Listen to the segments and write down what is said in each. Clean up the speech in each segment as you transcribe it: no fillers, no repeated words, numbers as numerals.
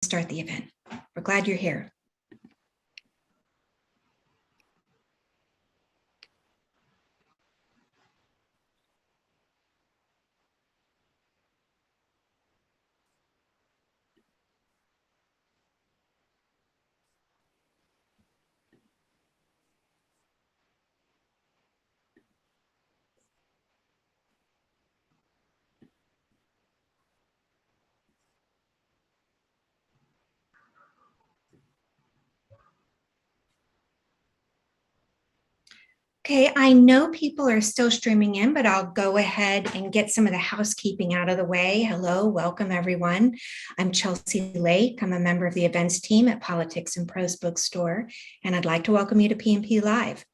start the event. We're glad you're here. Okay, I know people are still streaming in, but I'll go ahead and get some of the housekeeping out of the way. Hello, welcome everyone. I'm Chelsea Lake. I'm a member of the events team at Politics and Prose Bookstore, and I'd like to welcome you to PNP Live.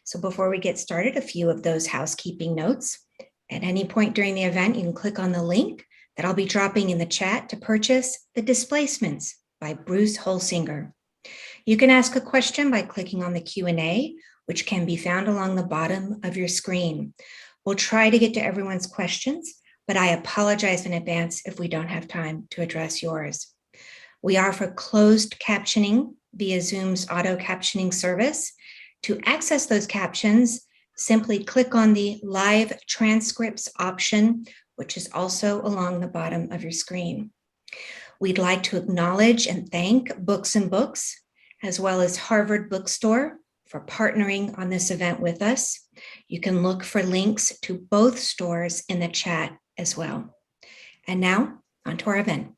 So before we get started, a few of those housekeeping notes. At any point during the event, you can click on the link that I'll be dropping in the chat to purchase The Displacements by Bruce Holsinger. You can ask a question by clicking on the Q&A, which can be found along the bottom of your screen. We'll try to get to everyone's questions, but I apologize in advance if we don't have time to address yours. We offer closed captioning via Zoom's auto captioning service. To access those captions, simply click on the live transcripts option, which is also along the bottom of your screen. We'd like to acknowledge and thank Books and Books, as well as Harvard Bookstore, for partnering on this event with us. You can look for links to both stores in the chat as well. And now, on to our event.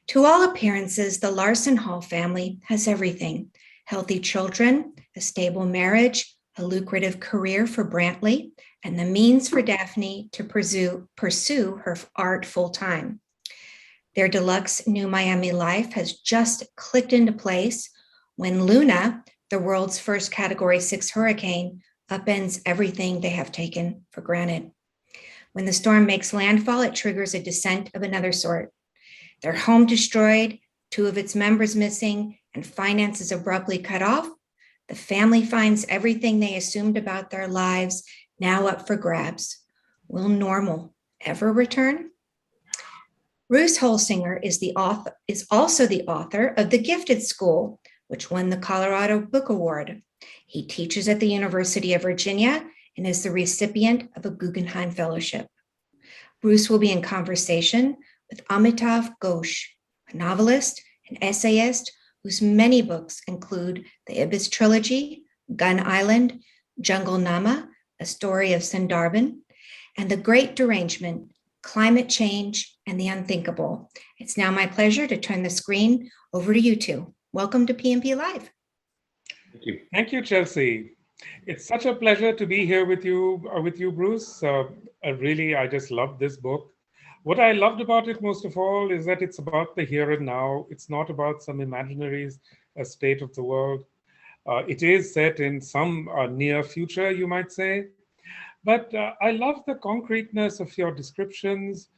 To all appearances, the Larson Hall family has everything: healthy children, a stable marriage, a lucrative career for Brantley, and the means for Daphne to pursue her art full-time. Their deluxe new Miami life has just clicked into place when Luna, the world's first Category 6 hurricane, upends everything they have taken for granted. When the storm makes landfall, it triggers a descent of another sort. Their home destroyed, 2 of its members missing, and finances abruptly cut off, the family finds everything they assumed about their lives now up for grabs. Will normal ever return? Bruce Holsinger is also the author of The Gifted School, which won the Colorado Book Award. He teaches at the University of Virginia and is the recipient of a Guggenheim Fellowship. Bruce will be in conversation with Amitav Ghosh, a novelist and essayist whose many books include the Ibis Trilogy, Gun Island, Jungle Nama, A Story of Sundarbans, and The Great Derangement, Climate Change and the Unthinkable. It's now my pleasure to turn the screen over to you two. Welcome to PNP Live. Thank you. Thank you, Chelsea. It's such a pleasure to be here with you, Bruce. I just love this book. What I loved about it most of all is that it's about the here and now. It's not about some imaginary state of the world. It is set in some near future, you might say. But I love the concreteness of your descriptions,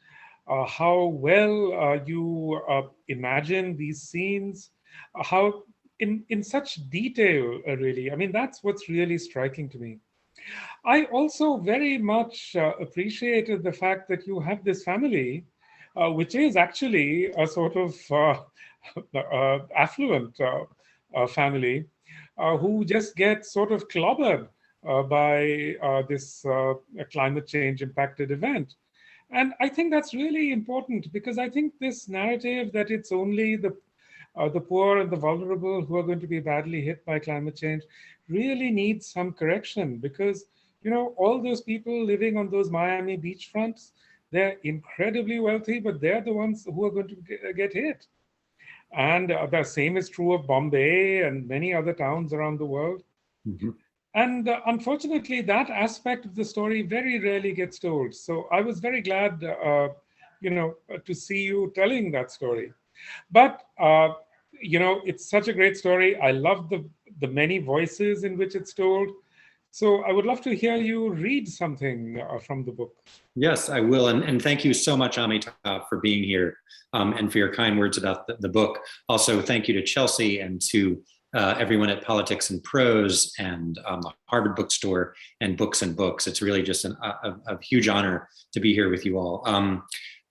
how well you imagine these scenes, how in such detail, really. I mean, that's what's really striking to me. I also very much appreciated the fact that you have this family, which is actually a sort of affluent family who just get sort of clobbered by this climate change impacted event. And I think that's really important, because I think this narrative that it's only the poor and the vulnerable who are going to be badly hit by climate change really needs some correction, because, you know, all those people living on those Miami beachfronts, they're incredibly wealthy, but they're the ones who are going to get hit. And the same is true of Bombay and many other towns around the world. Mm-hmm. And unfortunately, that aspect of the story very rarely gets told. So I was very glad, to see you telling that story. But, it's such a great story. I love the many voices in which it's told. So I would love to hear you read something from the book. Yes, I will. And thank you so much, Amitav, for being here and for your kind words about the book. Also, thank you to Chelsea and to everyone at Politics and Prose and Harvard Bookstore and Books and Books. It's really just a huge honor to be here with you all.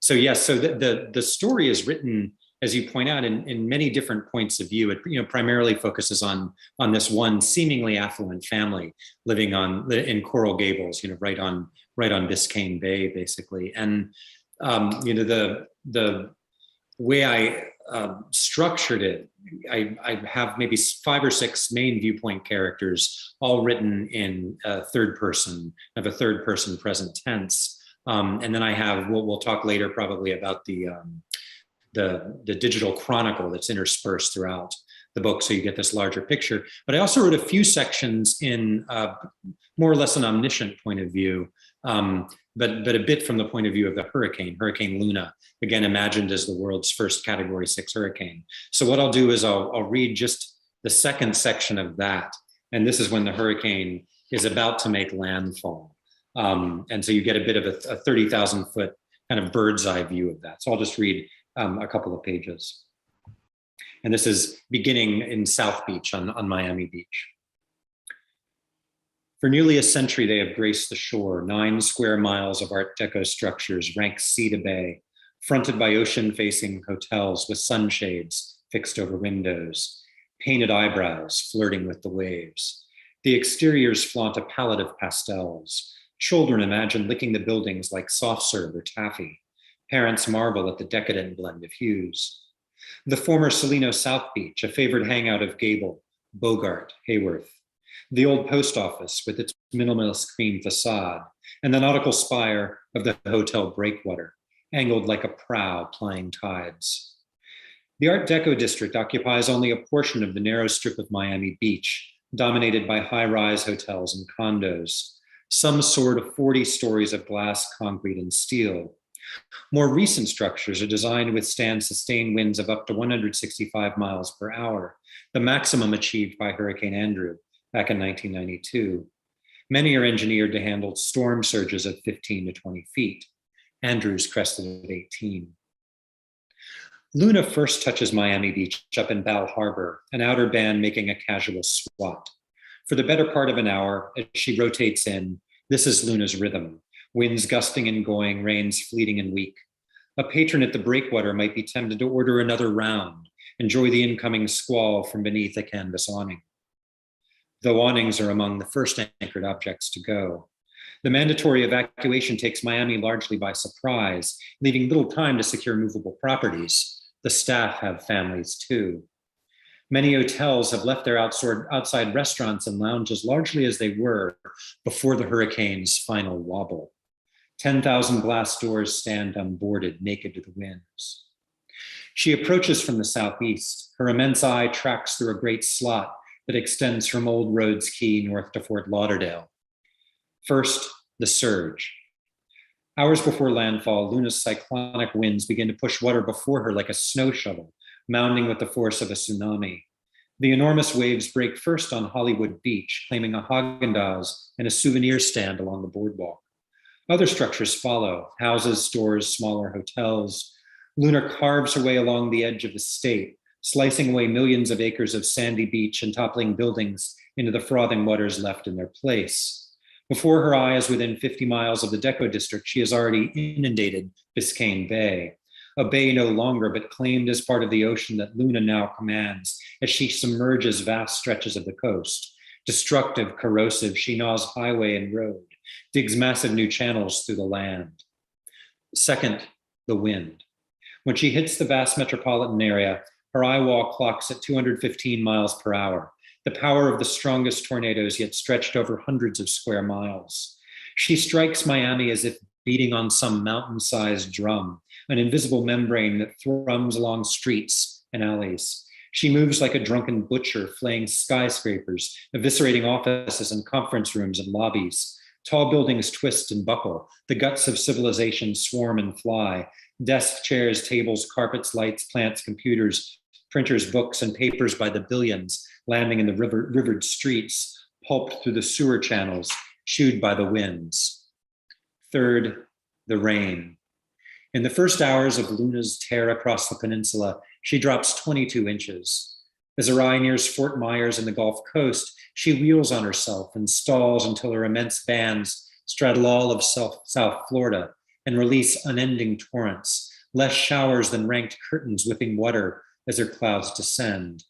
So the story is written as you point out, in many different points of view. It primarily focuses on this one seemingly affluent family living in Coral Gables, right on Biscayne Bay, basically. And the way I structured it, I have maybe 5 or 6 main viewpoint characters, all written in third person, of a third person present tense. And then I have, we'll talk later probably about the digital chronicle that's interspersed throughout the book, so you get this larger picture. But I also wrote a few sections in more or less an omniscient point of view, but a bit from the point of view of the Hurricane Luna, again imagined as the world's first Category 6 hurricane. So what I'll do is I'll read just the second section of that, and this is when the hurricane is about to make landfall. And so you get a bit of a 30,000 foot kind of bird's eye view of that. So I'll just read a couple of pages. And this is beginning in South Beach on Miami Beach. For nearly a century, they have graced the shore, 9 square miles of Art Deco structures ranked sea to bay, fronted by ocean-facing hotels with sunshades fixed over windows, painted eyebrows flirting with the waves. The exteriors flaunt a palette of pastels. Children imagine licking the buildings like soft serve or taffy. Parents marvel at the decadent blend of hues. The former Salino South Beach, a favored hangout of Gable, Bogart, Hayworth. The old post office with its minimalist cream facade, and the nautical spire of the Hotel Breakwater, angled like a prow plying tides. The Art Deco district occupies only a portion of the narrow strip of Miami Beach, dominated by high-rise hotels and condos. Some soar to 40 stories of glass, concrete, and steel. More recent structures are designed to withstand sustained winds of up to 165 miles per hour, the maximum achieved by Hurricane Andrew back in 1992. Many are engineered to handle storm surges of 15 to 20 feet. Andrew's crested at 18. Luna first touches Miami Beach up in Bal Harbor, an outer band making a casual swat. For the better part of an hour, as she rotates in, this is Luna's rhythm. Winds gusting and going, rains fleeting and weak. A patron at the breakwater might be tempted to order another round, enjoy the incoming squall from beneath a canvas awning. Though awnings are among the first anchored objects to go. The mandatory evacuation takes Miami largely by surprise, leaving little time to secure movable properties. The staff have families too. Many hotels have left their outside restaurants and lounges largely as they were before the hurricane's final wobble. 10,000 glass doors stand unboarded, naked to the winds. She approaches from the southeast. Her immense eye tracks through a great slot that extends from Old Rhodes Key north to Fort Lauderdale. First, the surge. Hours before landfall, Luna's cyclonic winds begin to push water before her like a snow shovel, mounding with the force of a tsunami. The enormous waves break first on Hollywood Beach, claiming a Haagen-Dazs and a souvenir stand along the boardwalk. Other structures follow, houses, stores, smaller hotels. Luna carves her way along the edge of the state, slicing away millions of acres of sandy beach and toppling buildings into the frothing waters left in their place. Before her eyes, within 50 miles of the Deco district, she has already inundated Biscayne Bay, a bay no longer but claimed as part of the ocean that Luna now commands as she submerges vast stretches of the coast. Destructive, corrosive, she gnaws highway and road, digs massive new channels through the land. Second, the wind. When she hits the vast metropolitan area, her eye wall clocks at 215 miles per hour, the power of the strongest tornadoes yet stretched over hundreds of square miles. She strikes Miami as if beating on some mountain-sized drum, an invisible membrane that thrums along streets and alleys. She moves like a drunken butcher, flaying skyscrapers, eviscerating offices and conference rooms and lobbies. Tall buildings twist and buckle. The guts of civilization swarm and fly. Desks, chairs, tables, carpets, lights, plants, computers, printers, books, and papers by the billions, landing in the rivered streets, pulped through the sewer channels, chewed by the winds. Third, the rain. In the first hours of Luna's tear across the peninsula, she drops 22 inches. As her eye nears Fort Myers and the Gulf Coast, she wheels on herself and stalls until her immense bands straddle all of South Florida and release unending torrents, less showers than ranked curtains whipping water as their clouds descend.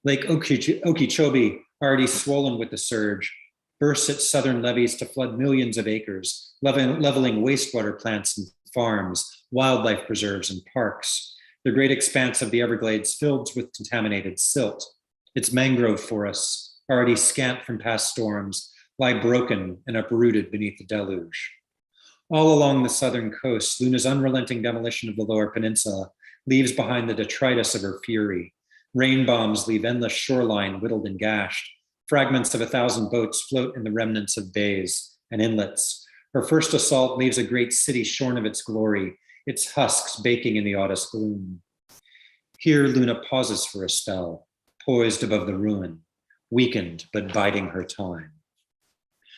Lake Okeechobee, already swollen with the surge, bursts its southern levees to flood millions of acres, leveling wastewater plants and farms, wildlife preserves and parks. The great expanse of the Everglades filled with contaminated silt. Its mangrove forests, already scant from past storms, lie broken and uprooted beneath the deluge. All along the southern coast, Luna's unrelenting demolition of the lower peninsula leaves behind the detritus of her fury. Rain bombs leave endless shoreline whittled and gashed. Fragments of 1,000 boats float in the remnants of bays and inlets. Her first assault leaves a great city shorn of its glory, its husks baking in the August gloom. Here, Luna pauses for a spell, poised above the ruin, weakened but biding her time.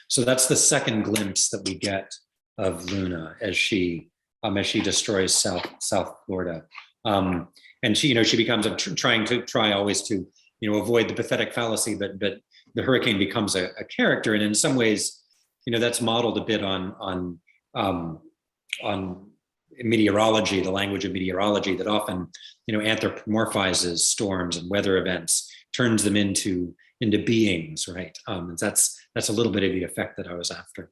So that's the second glimpse that we get of Luna as she destroys South Florida. And she becomes try always to avoid the pathetic fallacy, but the hurricane becomes a character, and in some ways, that's modeled a bit on meteorology, the language of meteorology that often anthropomorphizes storms and weather events, turns them into beings, right? And that's a little bit of the effect that I was after.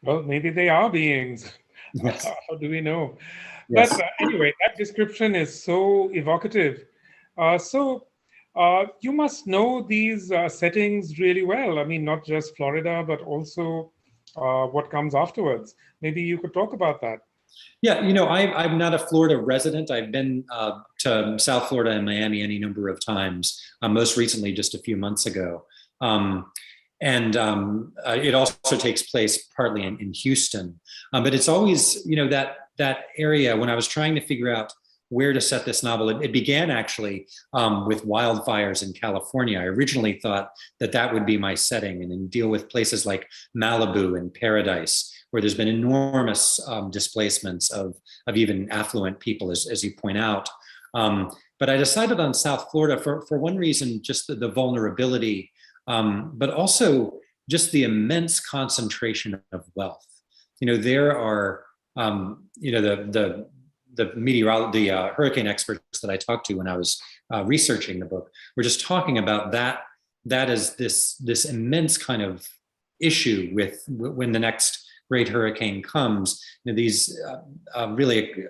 Well, maybe they are beings. Yes. How do we know? Yes. But anyway, that description is so evocative. So you must know these settings really well. I mean, not just Florida, but also what comes afterwards. Maybe you could talk about that. Yeah, I'm not a Florida resident. I've been to South Florida and Miami any number of times, most recently just a few months ago. And it also takes place partly in Houston. But it's always, that area, when I was trying to figure out where to set this novel, it began actually with wildfires in California. I originally thought that would be my setting, and then deal with places like Malibu and Paradise, where there's been enormous displacements of even affluent people, as you point out. But I decided on South Florida for one reason, just the vulnerability, but also just the immense concentration of wealth. There are, the hurricane experts that I talked to when I was researching the book were just talking about that is this immense kind of issue with when the next great hurricane comes. These really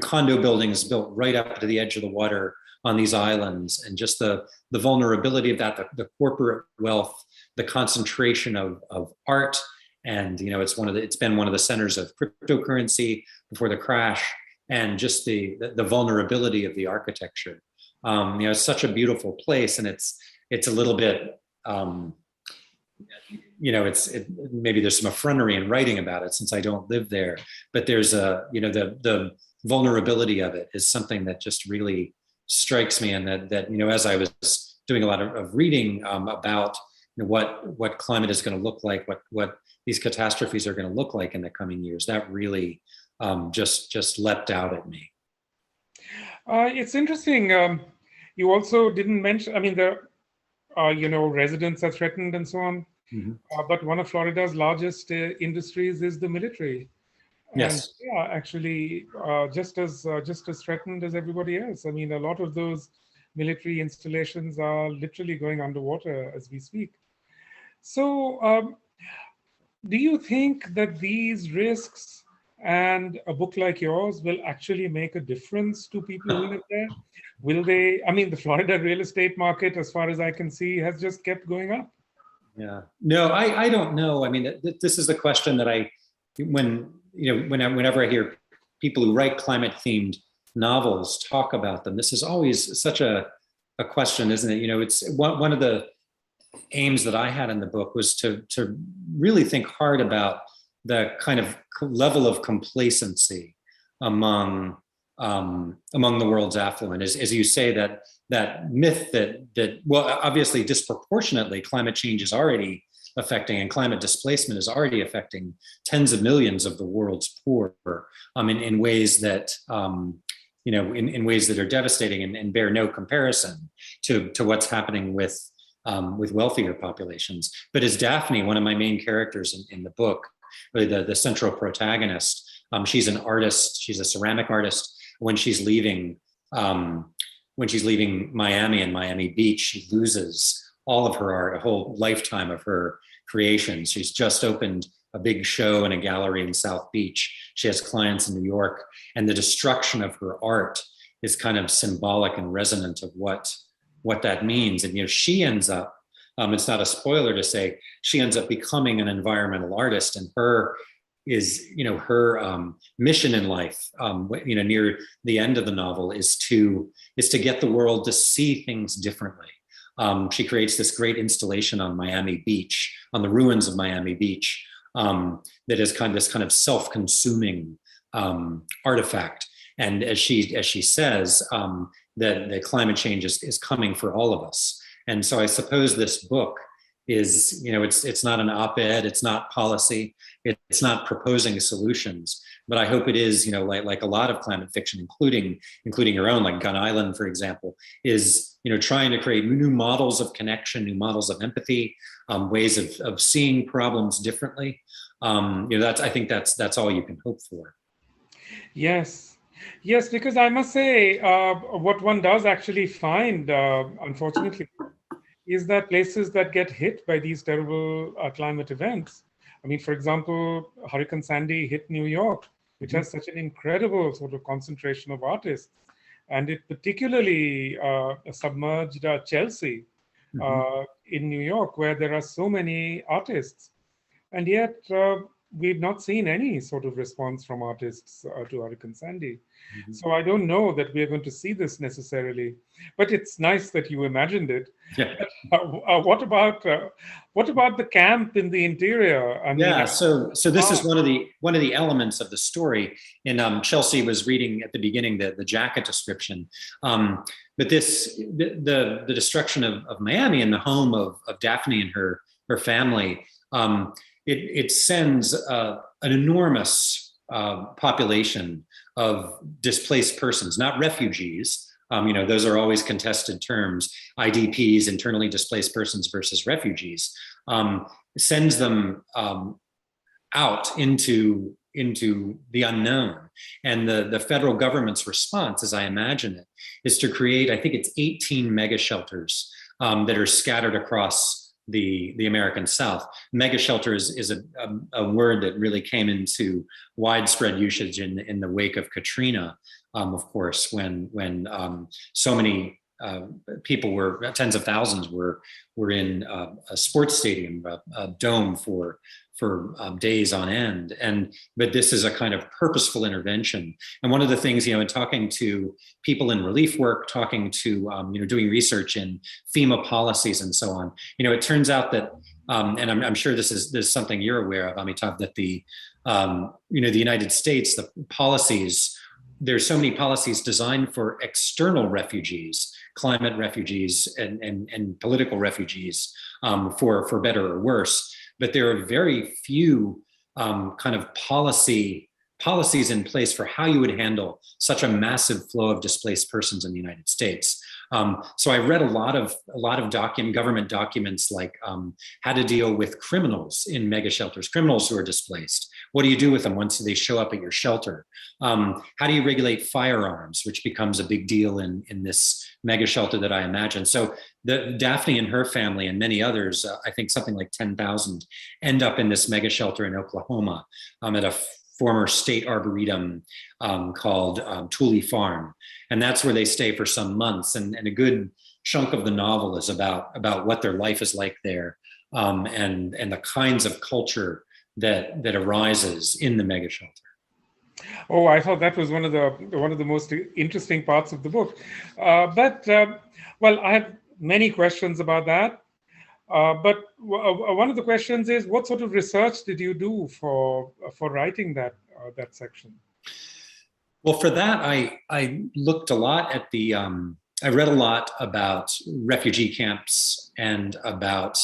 condo buildings built right up to the edge of the water on these islands, and just the vulnerability of that, the corporate wealth, the concentration of art, and it's been one of the centers of cryptocurrency before the crash, and just the vulnerability of the architecture. It's such a beautiful place, and it's a little bit maybe there's some effrontery in writing about it since I don't live there, but there's the vulnerability of it is something that just really strikes me, and that as I was doing a lot of reading about what climate is going to look like, what these catastrophes are going to look like in the coming years, that really just leapt out at me. It's interesting. You also didn't mention, I mean, there residents are threatened and so on. Mm-hmm. But one of Florida's largest industries is the military. Yes. And, actually, just as threatened as everybody else. I mean, a lot of those military installations are literally going underwater as we speak. So, do you think that these risks and a book like yours will actually make a difference to people who live there? Will they? I mean, the Florida real estate market, as far as I can see, has just kept going up. Yeah. No, I don't know. I mean, this is the question that whenever I hear people who write climate-themed novels talk about them, this is always such a question, isn't it? It's one of the aims that I had in the book was to really think hard about the kind of level of complacency among the world's affluent. As you say, that myth that well, obviously disproportionately climate change is already affecting, and climate displacement is already affecting tens of millions of the world's poor in ways that in ways that are devastating and bear no comparison to what's happening with wealthier populations. But as Daphne, one of my main characters in the book, really the central protagonist, She's an artist. She's a ceramic artist. When she's leaving Miami and Miami Beach, she loses all of her art, a whole lifetime of her creations. She's just opened a big show in a gallery in South Beach. She has clients in New York, and the destruction of her art is kind of symbolic and resonant of what that means. And she ends up, it's not a spoiler to say, she ends up becoming an environmental artist, and her mission in life, near the end of the novel is to get the world to see things differently. She creates this great installation on Miami Beach, on the ruins of Miami Beach, that is this kind of self-consuming artifact. And as she says, that the climate change is coming for all of us. And so I suppose this book is, it's not an op-ed, it's not policy, it's not proposing solutions, but I hope it is, like a lot of climate fiction, including your own, like Gun Island, for example, is, trying to create new models of connection, new models of empathy, ways of seeing problems differently. I think that's all you can hope for. Yes, because I must say, what one does actually find, unfortunately, is that places that get hit by these terrible climate events. I mean, for example, Hurricane Sandy hit New York, which has such an incredible sort of concentration of artists. And it particularly submerged Chelsea in New York, where there are so many artists. And yet, we've not seen any sort of response from artists to Hurricane Sandy. So I don't know that we're going to see this necessarily, but it's nice that you imagined it. Yeah. What about the camp in the interior? I mean, so this is one of the elements of the story. And Chelsea was reading at the beginning the jacket description. But the destruction of Miami and the home of Daphne and her family, it sends an enormous population of displaced persons, not refugees. Those are always contested terms. IDPs, internally displaced persons versus refugees, sends them out into the unknown. And the federal government's response, as I imagine it, is to create, I think it's 18 mega shelters that are scattered across the American South. Mega shelter is a word that really came into widespread usage in the wake of Katrina, of course, when so many people tens of thousands were in a sports stadium, a dome for days on end. But this is a kind of purposeful intervention. And one of the things, in talking to people in relief work, talking to, doing research in FEMA policies and so on, it turns out that, and I'm sure this is something you're aware of, Amitav, that the United States, the policies, there's so many policies designed for external refugees, climate refugees and political refugees, for better or worse. But there are very few kind of policies in place for how you would handle such a massive flow of displaced persons in the United States. So I read a lot of government documents, like how to deal with criminals in mega shelters, criminals who are displaced. What do you do with them once they show up at your shelter? How do you regulate firearms, which becomes a big deal in this mega shelter that I imagine. So Daphne and her family and many others, I think something like 10,000, end up in this mega shelter in Oklahoma at a former state arboretum called Thule Farm. And that's where they stay for some months. And a good chunk of the novel is about what their life is like there, and the kinds of culture that arises in the mega shelter. Oh, I thought that was one of the most interesting parts of the book. Well, I have many questions about that. But one of the questions is, what sort of research did you do for writing that section? Well, for that, I looked a lot at I read a lot about refugee camps and about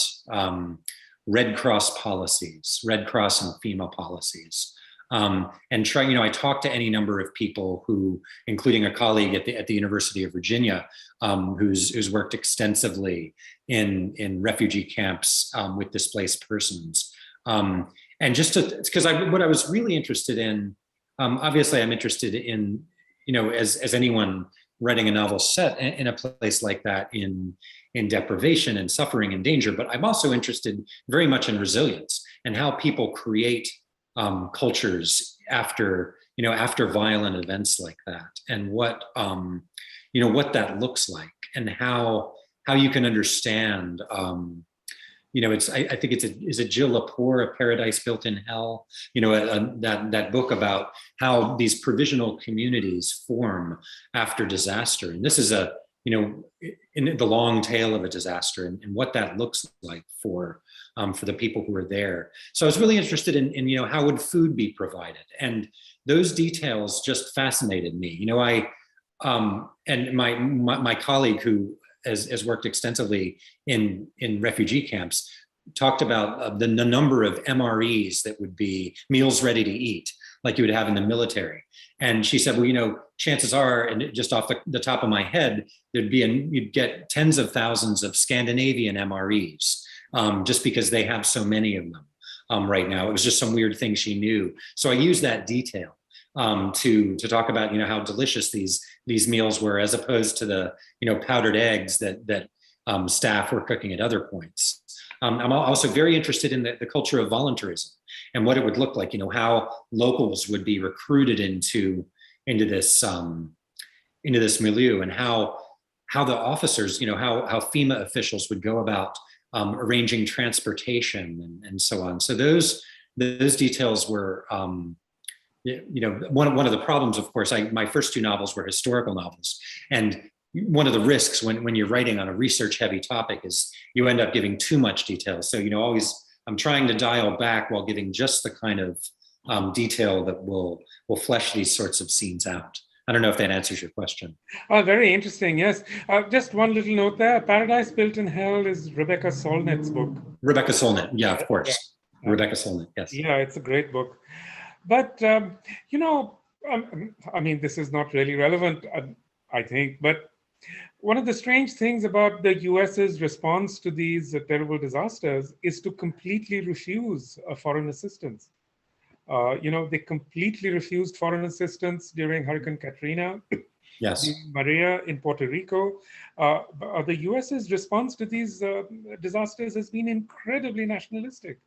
Red Cross policies, Red Cross and FEMA policies. I talked to any number of people who, including a colleague at the University of Virginia, who's worked extensively in refugee camps with displaced persons. And just because what I was really interested in obviously I'm interested in, as anyone writing a novel set in a place like that, in deprivation and suffering and danger, but I'm also interested very much in resilience and how people create cultures after violent events like that, and what that looks like, and how you can understand. I think is it Jill Lepore, A Paradise Built in Hell? That book about how these provisional communities form after disaster, and this is in the long tail of a disaster, and what that looks like for the people who are there. So I was really interested in how would food be provided, and those details just fascinated me. And my colleague who has worked extensively in refugee camps talked about the number of MREs that would be meals ready to eat, like you would have in the military. And she said, well, chances are, and just off the top of my head, you'd get tens of thousands of Scandinavian MREs, just because they have so many of them right now. It was just some weird thing she knew. So I used that detail to talk about how delicious these meals were, as opposed to the powdered eggs that staff were cooking at other points. I'm also very interested in the culture of voluntarism and what it would look like. How locals would be recruited into this milieu, and how the officers, how FEMA officials would go about arranging transportation and so on. So those details were. One of the problems, of course, my first two novels were historical novels, and one of the risks when you're writing on a research-heavy topic is you end up giving too much detail. So always I'm trying to dial back while giving just the kind of detail that will flesh these sorts of scenes out. I don't know if that answers your question. Oh, very interesting. Yes. Just one little note there. Paradise Built in Hell is Rebecca Solnit's book. Rebecca Solnit, yeah, of course. Yeah. Rebecca Solnit, yes. Yeah, it's a great book. But, this is not really relevant, I think. But one of the strange things about the US's response to these terrible disasters is to completely refuse foreign assistance. They completely refused foreign assistance during Hurricane Katrina, yes, Maria in Puerto Rico. The US's response to these disasters has been incredibly nationalistic.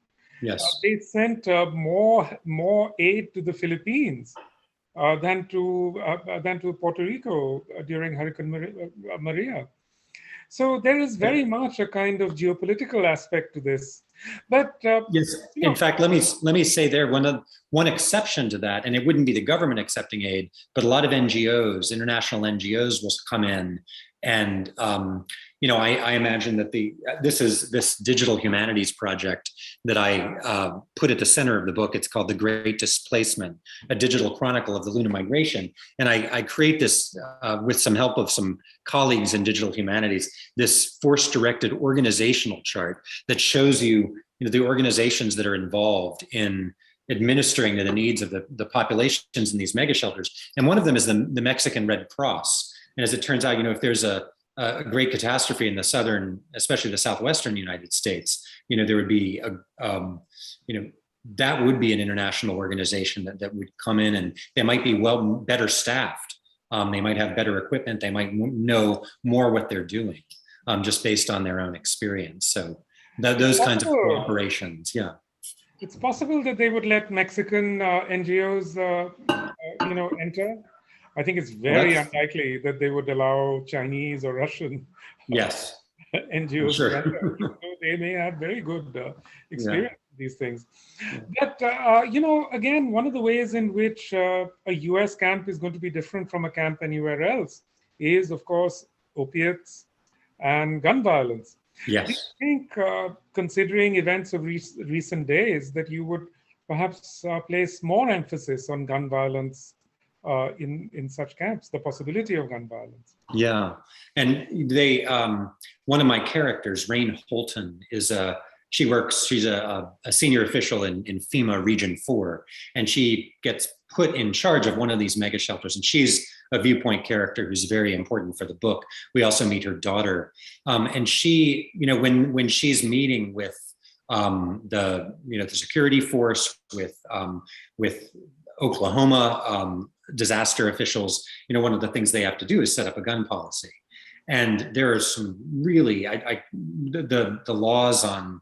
Yes, they sent more aid to the Philippines than to Puerto Rico during Hurricane Maria. So there is very much a kind of geopolitical aspect to this. But yes, in fact, let me say there one exception to that, and it wouldn't be the government accepting aid, but a lot of NGOs, international NGOs, will come in, and I imagine that this digital humanities project that I put at the center of the book. It's called The Great Displacement, a digital chronicle of the lunar migration, and I create this with some help of some colleagues in digital humanities, this force-directed organizational chart that shows you the organizations that are involved in administering to the needs of the populations in these mega shelters. And one of them is the Mexican Red Cross. And as it turns out, if there's a great catastrophe in the southern, especially the southwestern United States, there would be that would be an international organization that would come in, and they might be better staffed. They might have better equipment. They might know more what they're doing, just based on their own experience. So those kinds of cooperations, yeah. It's possible that they would let Mexican NGOs, enter. I think it's very unlikely that they would allow Chinese or Russian NGOs to enter. They may have very good experience with these things. But, again, one of the ways in which a US camp is going to be different from a camp anywhere else is, of course, opiates and gun violence. Yes. Do you think, considering events of recent days, that you would perhaps place more emphasis on gun violence in such camps, the possibility of gun violence? Yeah, and they, one of my characters, Rain Holton, she's a senior official in FEMA Region 4, and she gets put in charge of one of these mega shelters, and she's a viewpoint character who's very important for the book. We also meet her daughter, and she, when she's meeting with the security force, with Oklahoma disaster officials, one of the things they have to do is set up a gun policy. And there are some really, the laws on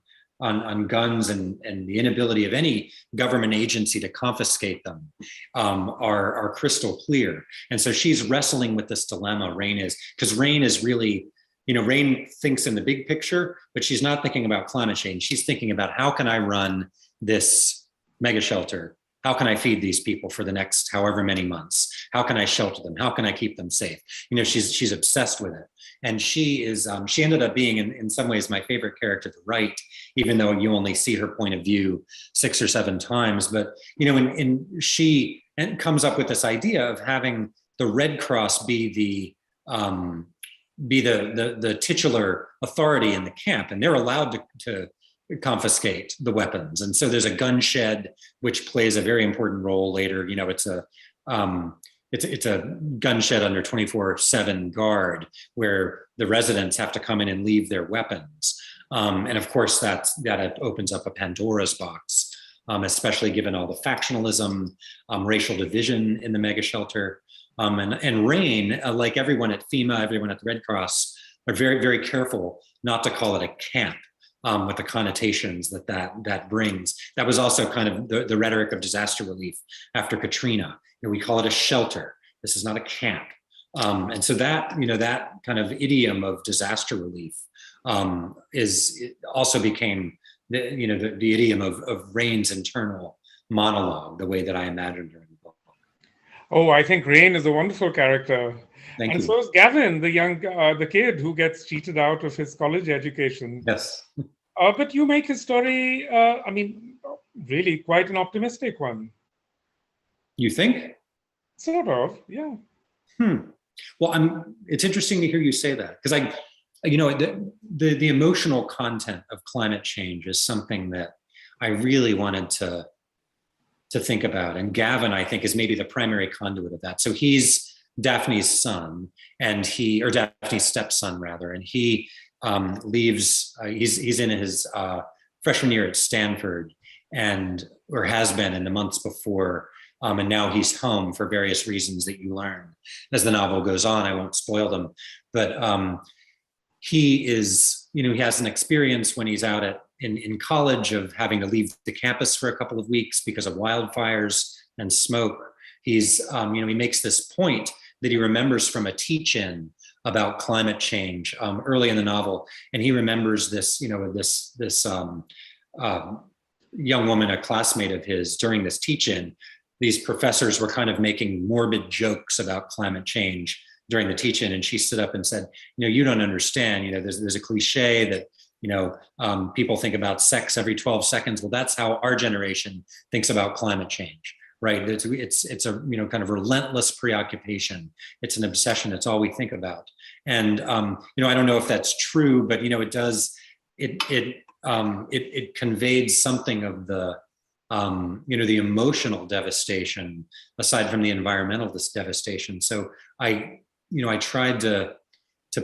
guns and the inability of any government agency to confiscate them are crystal clear. And so she's wrestling with this dilemma, Rain is, because Rain is really, Rain thinks in the big picture, but she's not thinking about climate change. She's thinking about, how can I run this mega shelter? How can I feed these people for the next however many months? How can I shelter them? How can I keep them safe? She's obsessed with it. And she ended up being in some ways my favorite character to write, even though you only see her point of view 6 or 7 times. But, she comes up with this idea of having the Red Cross be the titular authority in the camp, and they're allowed to confiscate the weapons. And so there's a gun shed, which plays a very important role later. It's a gun shed under 24/7 guard, where the residents have to come in and leave their weapons. And of course, that opens up a Pandora's box, especially given all the factionalism, racial division in the mega shelter. And Rain, like everyone at FEMA, everyone at the Red Cross, are very, very careful not to call it a camp. With the connotations that brings. That was also kind of the rhetoric of disaster relief after Katrina. We call it a shelter. This is not a camp. And so that kind of idiom of disaster relief it also became the idiom of Rain's internal monologue, the way that I imagined her in the book. Oh, I think Rain is a wonderful character. Thank and you. so is Gavin, the kid who gets cheated out of his college education. Yes. But you make his story, really quite an optimistic one. You think? Sort of, yeah. Well, it's interesting to hear you say that, because the emotional content of climate change is something that I really wanted to think about. And Gavin, I think, is maybe the primary conduit of that. So he's Daphne's son, or Daphne's stepson rather, and he leaves. He's in his freshman year at Stanford, or has been in the months before, and now he's home for various reasons that you learn as the novel goes on. I won't spoil them, but he is, he has an experience when he's out in college of having to leave the campus for a couple of weeks because of wildfires and smoke. He makes this point that he remembers from a teach-in about climate change early in the novel, and he remembers this young woman, a classmate of his, during this teach-in. These professors were kind of making morbid jokes about climate change during the teach-in, and she stood up and said, you don't understand. There's a cliche that people think about sex every 12 seconds. Well, that's how our generation thinks about climate change. Right. It's a kind of relentless preoccupation. It's an obsession. It's all we think about. And I don't know if that's true, but it does. It conveyed something of the the emotional devastation aside from the environmental devastation. So I tried to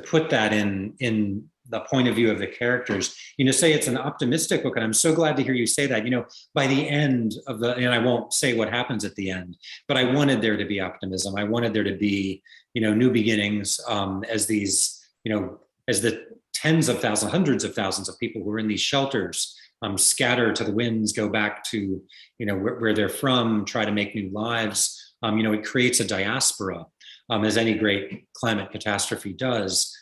put that in the point of view of the characters, say it's an optimistic book. And I'm so glad to hear you say that, by the end of and I won't say what happens at the end, but I wanted there to be optimism. I wanted there to be, new beginnings, as these, as the tens of thousands, hundreds of thousands of people who are in these shelters scatter to the winds, go back to, where they're from, try to make new lives. It creates a diaspora, as any great climate catastrophe does.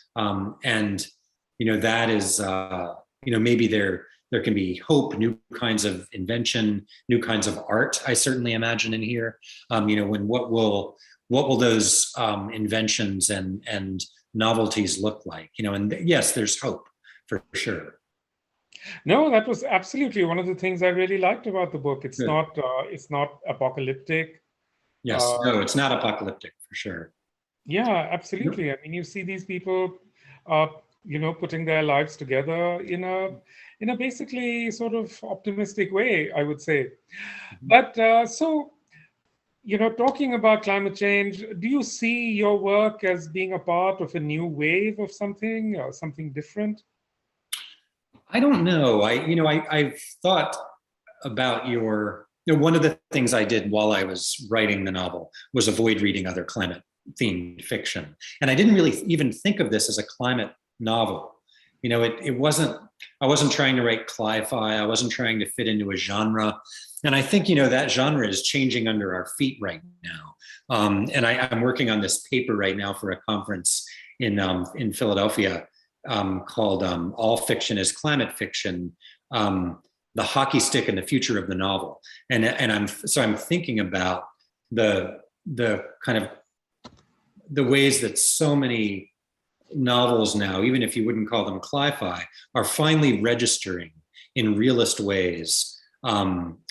That is, maybe there can be hope, new kinds of invention, new kinds of art. I certainly imagine in here, what will those inventions and novelties look like? And yes, there's hope for sure. No, that was absolutely one of the things I really liked about the book. It's Good. not apocalyptic. Yes, no, it's not apocalyptic for sure. Yeah, absolutely. I mean, you see these people, putting their lives together in a basically sort of optimistic way, I would say. But talking about climate change, do you see your work as being a part of a new wave of something or something different? I don't know. I've thought about your one of the things I did while I was writing the novel was avoid reading other climate-themed fiction. And I didn't really even think of this as a climate novel. It wasn't, I wasn't trying to write cli-fi, I wasn't trying to fit into a genre. And I think, that genre is changing under our feet right now. And I'm working on this paper right now for a conference in Philadelphia called All Fiction is Climate Fiction, the hockey stick and the future of the novel. And I'm thinking about the kind of the ways that so many novels now, even if you wouldn't call them cli-fi, are finally registering in realist ways, the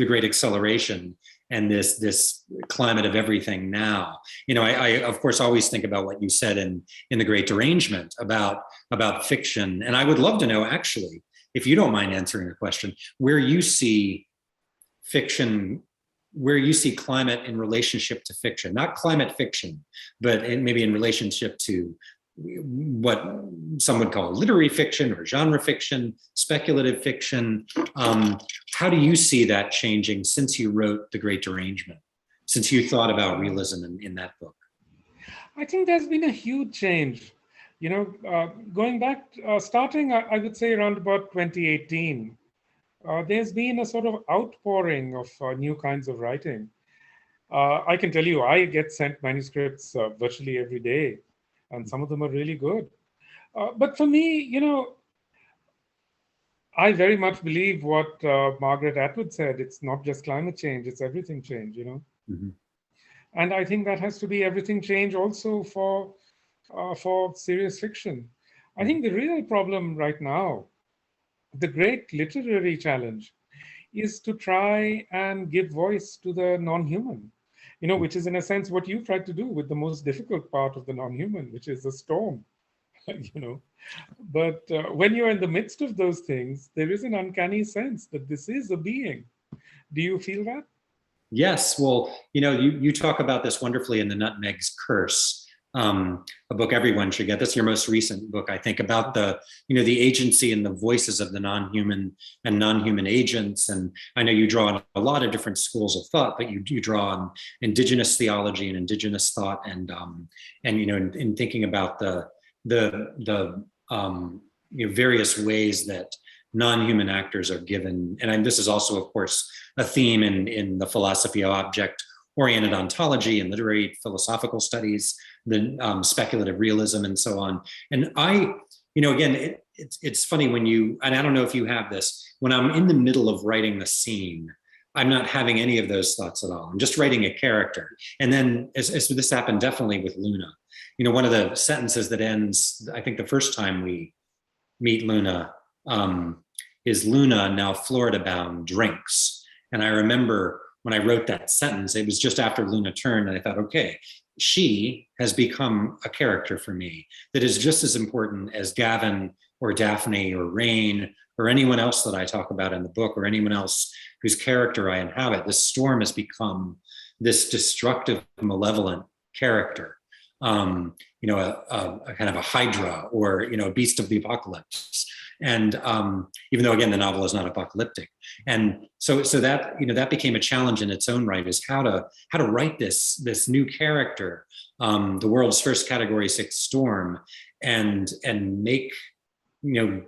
great acceleration and this climate of everything now. I of course always think about what you said in The Great Derangement about fiction. And I would love to know, actually, if you don't mind answering the question, where you see fiction, where you see climate in relationship to fiction, not climate fiction, but maybe in relationship to what some would call literary fiction or genre fiction, speculative fiction. How do you see that changing since you wrote The Great Derangement, since you thought about realism in that book? I think there's been a huge change. Going back, starting, I would say around about 2018, there's been a sort of outpouring of new kinds of writing. I can tell you, I get sent manuscripts virtually every day, and some of them are really good. But for me, I very much believe what Margaret Atwood said. It's not just climate change, it's everything change, Mm-hmm. And I think that has to be everything change also for serious fiction. I think the real problem right now, the great literary challenge, is to try and give voice to the non-human, which is in a sense what you've tried to do with the most difficult part of the non-human, which is the storm, But when you're in the midst of those things, there is an uncanny sense that this is a being. Do you feel that? Yes. Well, you talk about this wonderfully in The Nutmeg's Curse, a book everyone should get. That's your most recent book, I think, about the agency and the voices of the non-human and non-human agents. And I know you draw on a lot of different schools of thought, but you draw on indigenous theology and indigenous thought, and in thinking about the various ways that non-human actors are given. And this is also, of course, a theme in the philosophy of object-oriented ontology and literary philosophical studies, the speculative realism, and so on. And again, it's funny and I don't know if you have this, when I'm in the middle of writing the scene, I'm not having any of those thoughts at all. I'm just writing a character. And then, as this happened definitely with Luna, one of the sentences that ends, I think the first time we meet Luna, is Luna, now Florida bound, drinks. And I remember when I wrote that sentence, it was just after Luna turned, and I thought, okay, she has become a character for me that is just as important as Gavin or Daphne or Rain or anyone else that I talk about in the book, or anyone else whose character I inhabit. This storm has become this destructive, malevolent character, a kind of a hydra, or a beast of the apocalypse. And even though, again, the novel is not apocalyptic, and so that that became a challenge in its own right, is how to write this new character, the world's first Category 6 storm, and make you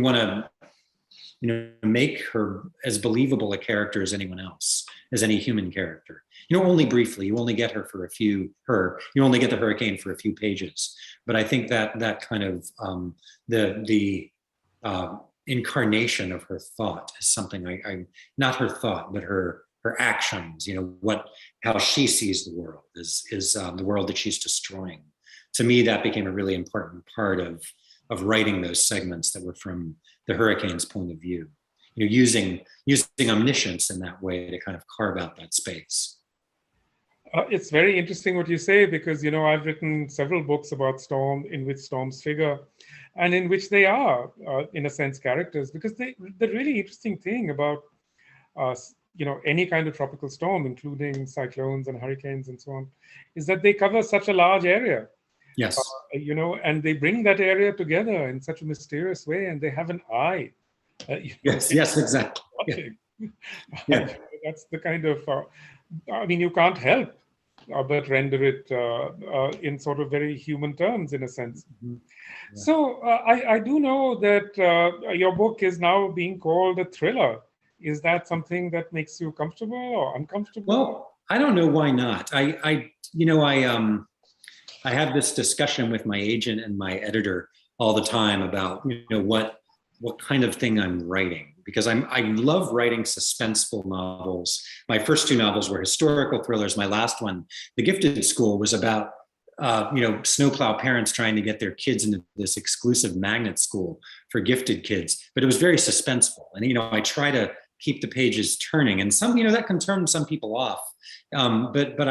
want to make her as believable a character as anyone else, as any human character. Only briefly. You only get her for you only get the hurricane for a few pages. But I think that kind of the incarnation of her thought is something I not her thought, but her actions. How she sees the world is the world that she's destroying. To me, that became a really important part of writing those segments that were from the hurricane's point of view. Using omniscience in that way to kind of carve out that space. It's very interesting what you say, because I've written several books about storm, in which storms figure, and in which they are, in a sense, characters. Because the really interesting thing about any kind of tropical storm, including cyclones and hurricanes and so on, is that they cover such a large area. Yes. And they bring that area together in such a mysterious way, and they have an eye Yes, exactly. Watching. Yeah. That's the kind of, I mean, you can't help but render it in sort of very human terms, in a sense. Yeah. So I do know that your book is now being called a thriller. Is that something that makes you comfortable or uncomfortable? Well, I don't know why not. I have this discussion with my agent and my editor all the time about what kind of thing I'm writing, because I love writing suspenseful novels. My first two novels were historical thrillers. My last one, The Gifted School, was about snowplow parents trying to get their kids into this exclusive magnet school for gifted kids. But it was very suspenseful, and I try to keep the pages turning, and some that can turn some people off. But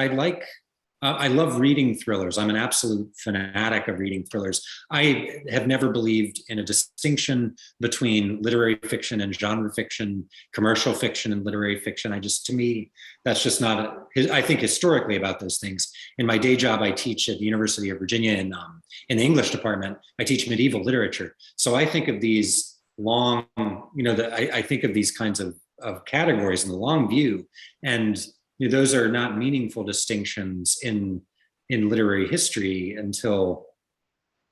I love reading thrillers. I'm an absolute fanatic of reading thrillers. I have never believed in a distinction between literary fiction and genre fiction, commercial fiction and literary fiction. To me, that's just not, I think historically about those things. In my day job, I teach at the University of Virginia in the English department. I teach medieval literature. So I think of these long, I think of these kinds of categories in the long view, and those are not meaningful distinctions in literary history until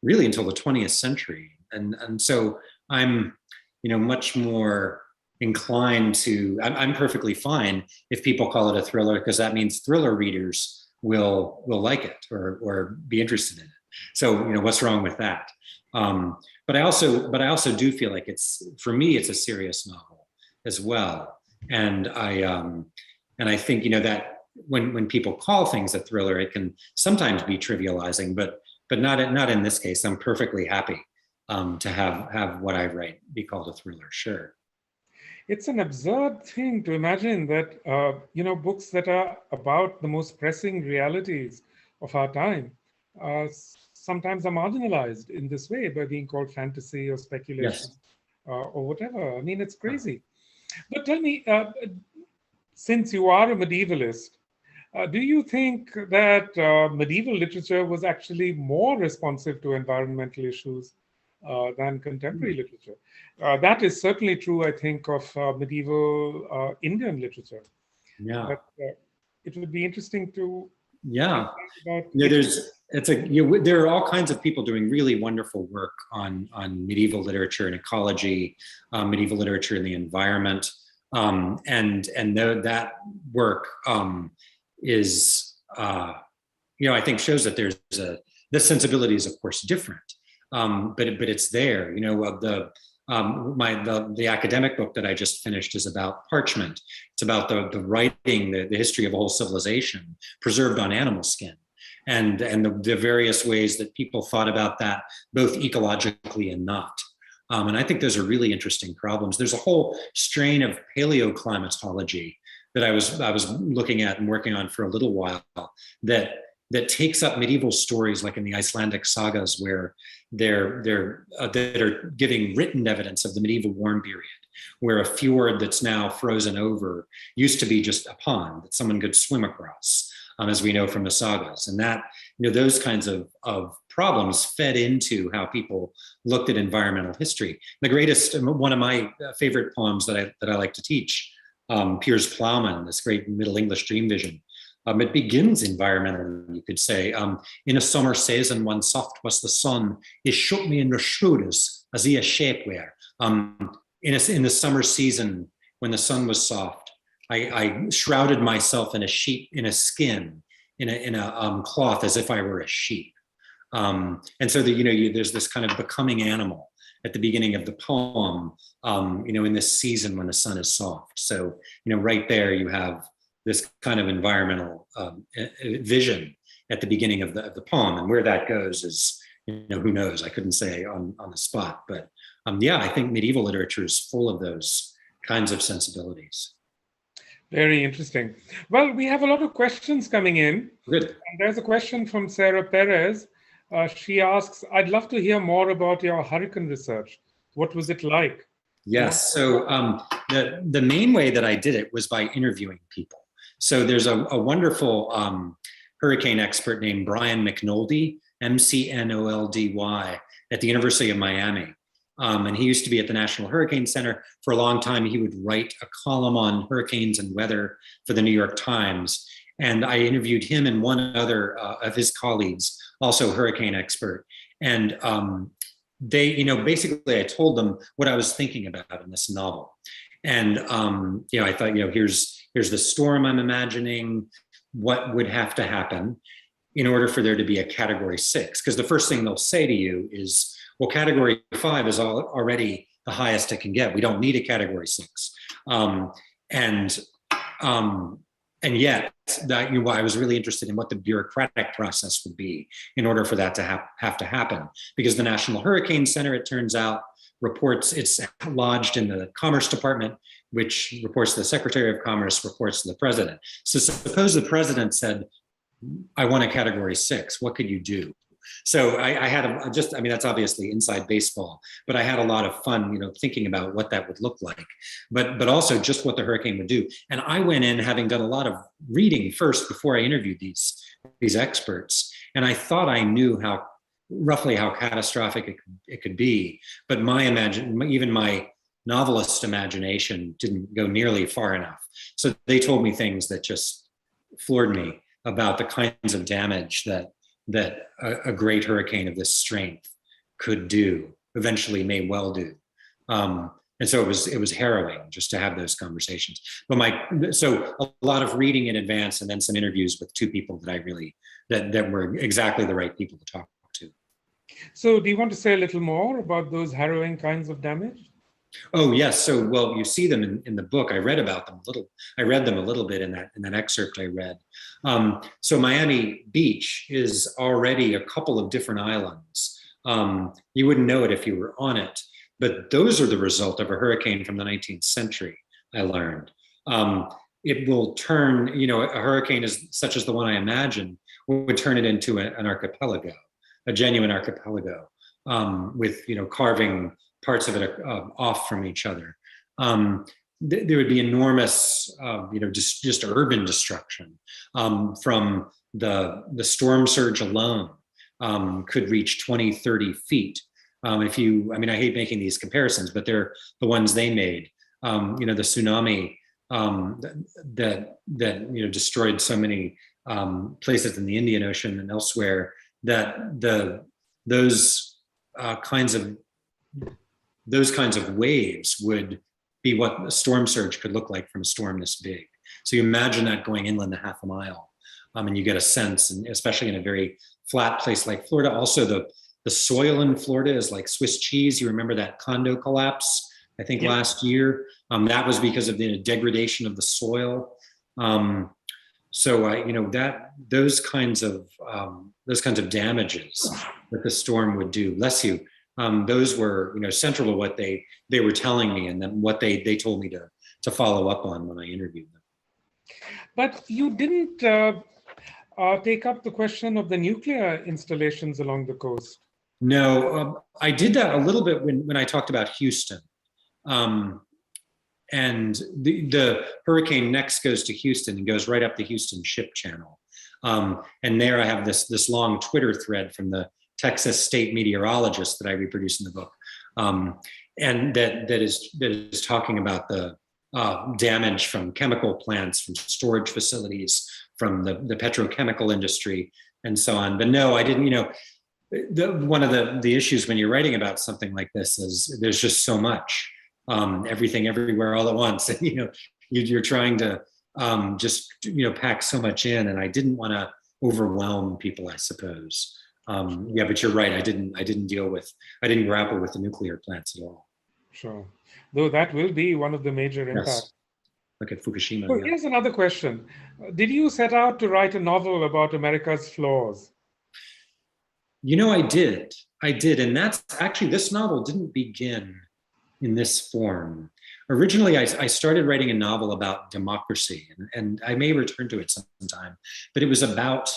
the 20th century. And so I'm, much more inclined to, I'm perfectly fine if people call it a thriller, because that means thriller readers will like it or be interested in it. So, what's wrong with that? But I also do feel like for me, it's a serious novel as well. And I think, that when people call things a thriller, it can sometimes be trivializing, but not in this case. I'm perfectly happy to have what I write be called a thriller. Sure. It's an absurd thing to imagine that, books that are about the most pressing realities of our time sometimes are marginalized in this way by being called fantasy or speculation. Yes. Or whatever. I mean, it's crazy. But tell me, since you are a medievalist, do you think that medieval literature was actually more responsive to environmental issues than contemporary literature? That is certainly true, I think, of medieval Indian literature. Yeah. But it would be interesting to Yeah. about there are all kinds of people doing really wonderful work on medieval literature and ecology, medieval literature and the environment. That work is, I think shows that the sensibility is of course different, but it's there. The academic book that I just finished is about parchment. It's about the writing, the history of a whole civilization preserved on animal skin, and the various ways that people thought about that, both ecologically and not. And I think those are really interesting problems. There's a whole strain of paleoclimatology that I was looking at and working on for a little while that takes up medieval stories, like in the Icelandic sagas, where that are giving written evidence of the medieval warm period, where a fjord that's now frozen over used to be just a pond that someone could swim across, as we know from the sagas. And that, those kinds of problems fed into how people looked at environmental history. One of my favorite poems that I like to teach, Piers Plowman, this great Middle English dream vision. It begins environmentally, you could say. In a summer season, when soft was the sun, he shook me in the shoulders as he a shapewear. In the summer season, when the sun was soft, I shrouded myself in a skin, in a cloth, as if I were a sheep. And so there's this kind of becoming animal at the beginning of the poem, in this season when the sun is soft. So, right there you have this kind of environmental vision at the beginning of the poem, and where that goes is, who knows? I couldn't say on the spot, but I think medieval literature is full of those kinds of sensibilities. Very interesting. Well, we have a lot of questions coming in. Good. And there's a question from Sarah Perez. She asks, I'd love to hear more about your hurricane research. What was it like? Yes. So the main way that I did it was by interviewing people. So there's a wonderful hurricane expert named Brian McNoldy, McNoldy, at the University of Miami. And he used to be at the National Hurricane Center. For a long time, he would write a column on hurricanes and weather for the New York Times. And I interviewed him and one other of his colleagues, also hurricane expert. And they, basically I told them what I was thinking about in this novel. And, I thought, here's the storm I'm imagining, what would have to happen in order for there to be a category 6. Because the first thing they'll say to you is, well, category 5 is already the highest it can get. We don't need a category 6. And yet, I was really interested in what the bureaucratic process would be in order for that to have to happen. Because the National Hurricane Center, it turns out, it's lodged in the Commerce Department, which reports to the Secretary of Commerce, reports to the President. So suppose the President said, I want a category 6, what could you do? So I had that's obviously inside baseball, but I had a lot of fun, thinking about what that would look like, but also just what the hurricane would do. And I went in having done a lot of reading first before I interviewed these experts. And I thought I knew roughly how catastrophic it could be, but even my novelist imagination didn't go nearly far enough. So they told me things that just floored me about the kinds of damage that a great hurricane of this strength could do, eventually may well do. And so it was harrowing just to have those conversations. So a lot of reading in advance and then some interviews with two people that were exactly the right people to talk to. So do you want to say a little more about those harrowing kinds of damage? Oh, yes. So, well, you see them in the book. I read about them a little. I read them a little bit in that excerpt I read. So Miami Beach is already a couple of different islands. You wouldn't know it if you were on it, but those are the result of a hurricane from the 19th century, I learned. It will turn, a hurricane such as the one I imagine would turn it into an archipelago, a genuine archipelago, with, carving parts of it off from each other. There would be enormous, just urban destruction from the storm surge alone could reach 20, 30 feet. I hate making these comparisons, but they're the ones they made. The tsunami that destroyed so many places in the Indian Ocean and elsewhere, that those kinds of waves would be what a storm surge could look like from a storm this big. So you imagine that going inland a half a mile, and you get a sense, and especially in a very flat place like Florida. Also, the soil in Florida is like Swiss cheese. You remember that condo collapse, I think, last year? That was because of the degradation of the soil. Those kinds of damages that the storm would do, bless you, those were, central to what they were telling me, and then what they told me to follow up on when I interviewed them. But you didn't take up the question of the nuclear installations along the coast. No, I did that a little bit when I talked about Houston. And the hurricane next goes to Houston and goes right up the Houston ship channel. And there I have this long Twitter thread from the Texas state meteorologist that I reproduce in the book, and that is talking about the damage from chemical plants, from storage facilities, from the petrochemical industry, and so on. But no, I didn't. One of the issues when you're writing about something like this is there's just so much, everything, everywhere, all at once. And, you're trying to just pack so much in, and I didn't want to overwhelm people, I suppose. But you're right. I didn't grapple with the nuclear plants at all. Sure. Though that will be one of the major impacts. Yes. Look at Fukushima. So here's another question. Did you set out to write a novel about America's flaws? I did. And that's actually, this novel didn't begin in this form. Originally, I started writing a novel about democracy, and I may return to it sometime, but it was about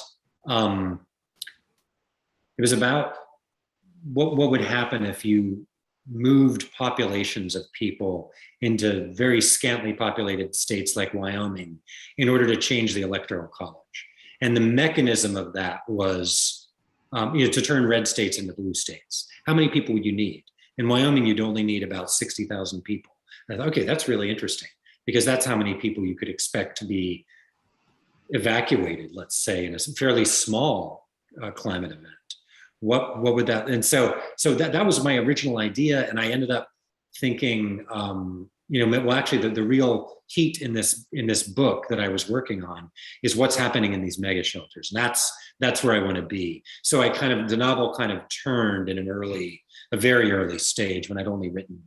what would happen if you moved populations of people into very scantily populated states like Wyoming in order to change the electoral college. And the mechanism of that was to turn red states into blue states. How many people would you need? In Wyoming, you'd only need about 60,000 people. And I thought, okay, that's really interesting, because that's how many people you could expect to be evacuated, let's say, in a fairly small climate event. What would that, and so that was my original idea, and I ended up thinking, well, actually the real heat in this book that I was working on is what's happening in these mega shelters. And that's where I want to be. So the novel kind of turned in a very early stage, when I'd only written,